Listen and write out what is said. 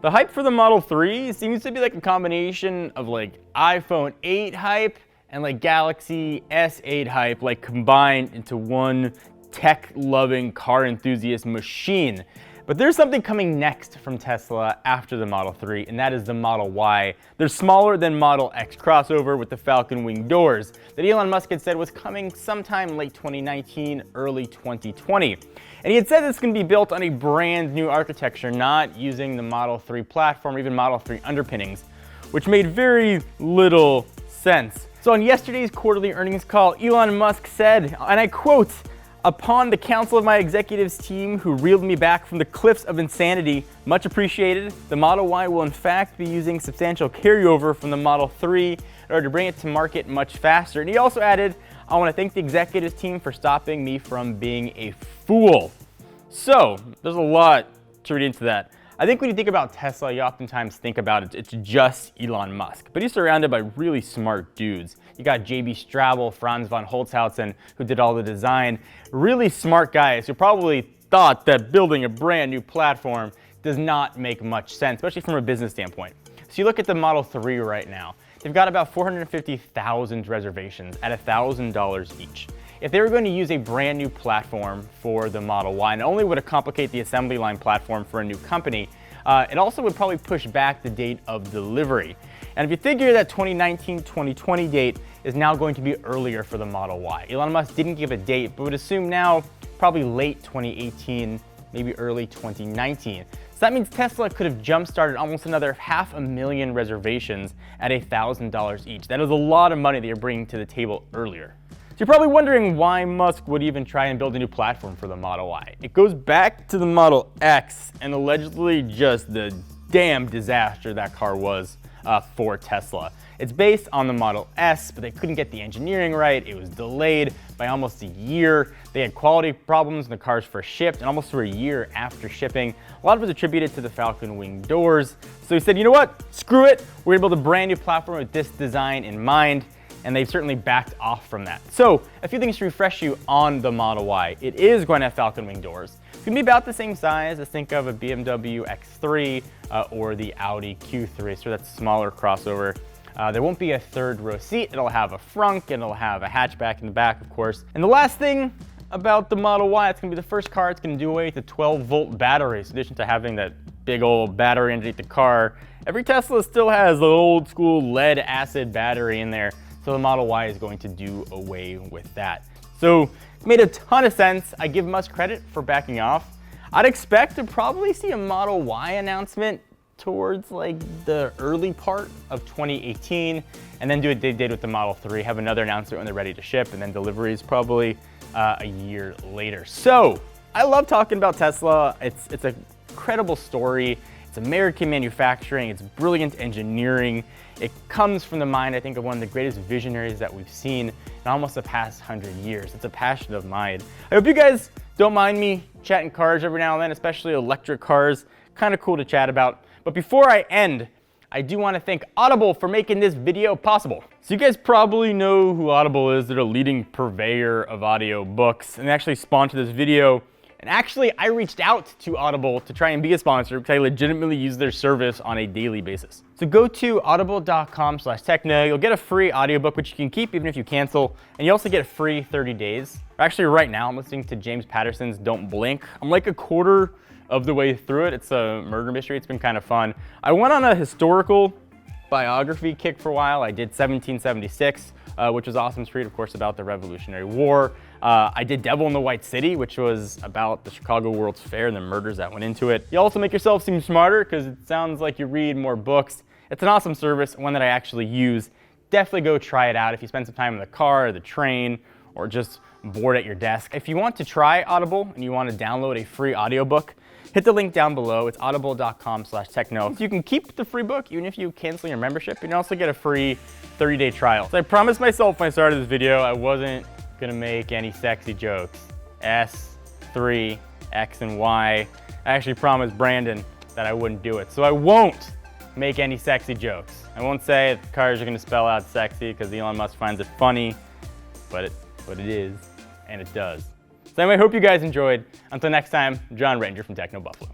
The hype for the Model 3 seems to be like a combination of like iPhone 8 hype and like Galaxy S8 hype, like combined into one tech-loving car enthusiast machine. But there's something coming next from Tesla after the Model 3, and that is the Model Y. They're smaller than Model X crossover with the Falcon Wing doors that Elon Musk had said was coming sometime late 2019, early 2020. And he had said it's going to be built on a brand new architecture, not using the Model 3 platform or even Model 3 underpinnings, which made very little sense. So on yesterday's quarterly earnings call, Elon Musk said, and I quote, "Upon the counsel of my executives team who reeled me back from the cliffs of insanity, much appreciated, the Model Y will in fact be using substantial carryover from the Model 3 in order to bring it to market much faster." And he also added, "I want to thank the executives team for stopping me from being a fool." So there's a lot to read into that. I think when you think about Tesla, you oftentimes think about it, it's just Elon Musk, but he's surrounded by really smart dudes. You got JB Straubel, Franz von Holzhausen, who did all the design. Really smart guys who probably thought that building a brand new platform does not make much sense, especially from a business standpoint. So you look at the Model 3 right now, they've got about 450,000 reservations at $1,000 each. If they were going to use a brand new platform for the Model Y, not only would it complicate the assembly line platform for a new company, it also would probably push back the date of delivery. And if you figure that 2019-2020 date is now going to be earlier for the Model Y. Elon Musk didn't give a date, but would assume now probably late 2018, maybe early 2019. So that means Tesla could have jump-started almost another 500,000 reservations at $1,000 each. That is a lot of money that you're bringing to the table earlier. So you're probably wondering why Musk would even try and build a new platform for the Model Y. It goes back to the Model X and allegedly just the damn disaster that car was for Tesla. It's based on the Model S, but they couldn't get the engineering right. It was delayed by almost a year. They had quality problems when the cars first shipped, and almost for a year after shipping. A lot of it was attributed to the Falcon Wing doors. So he said, you know what? Screw it. We're gonna build a brand new platform with this design in mind. And they've certainly backed off from that. So a few things to refresh you on the Model Y. It is going to have Falcon Wing doors. It's going to be about the same size as think of a BMW X3 or the Audi Q3, so that's a smaller crossover. There won't be a third row seat. It'll have a frunk and it'll have a hatchback in the back, of course. And the last thing about the Model Y, it's going to be the first car it's going to do away with the 12-volt batteries. In addition to having that big old battery underneath the car, every Tesla still has the old school lead acid battery in there. So the Model Y is going to do away with that. So it made a ton of sense. I give Musk credit for backing off. I'd expect to probably see a Model Y announcement towards like the early part of 2018, and then do what they did with the Model 3, have another announcement when they're ready to ship, and then deliveries probably a year later. So I love talking about Tesla. It's a credible story. It's American manufacturing, it's brilliant engineering. It comes from the mind, I think, of one of the greatest visionaries that we've seen in almost the past 100 years. It's a passion of mine. I hope you guys don't mind me chatting cars every now and then, especially electric cars. Kind of cool to chat about. But before I end, I do want to thank Audible for making this video possible. So you guys probably know who Audible is. They're a leading purveyor of audio books, and they actually sponsored this video. And actually, I reached out to Audible to try and be a sponsor because I legitimately use their service on a daily basis. So go to audible.com/techno. You'll get a free audiobook, which you can keep even if you cancel. And you also get a free 30 days. Actually, right now, I'm listening to James Patterson's Don't Blink. I'm like a quarter of the way through it. It's a murder mystery. It's been kind of fun. I went on a historical biography kick for a while. I did 1776, which was awesome to read, of course, about the Revolutionary War. I did Devil in the White City, which was about the Chicago World's Fair and the murders that went into it. You also make yourself seem smarter because it sounds like you read more books. It's an awesome service, one that I actually use. Definitely go try it out if you spend some time in the car or the train or just bored at your desk. If you want to try Audible and you want to download a free audiobook, hit the link down below. It's audible.com/techno. You can keep the free book even if you cancel your membership. You can also get a free 30-day trial. So I promised myself when I started this video I wasn't gonna make any sexy jokes. S, 3, X, and Y. I actually promised Brandon that I wouldn't do it. So I won't make any sexy jokes. I won't say that cars are gonna spell out sexy because Elon Musk finds it funny, but it is, and it does. So anyway, I hope you guys enjoyed. Until next time, John Ranger from Techno Buffalo.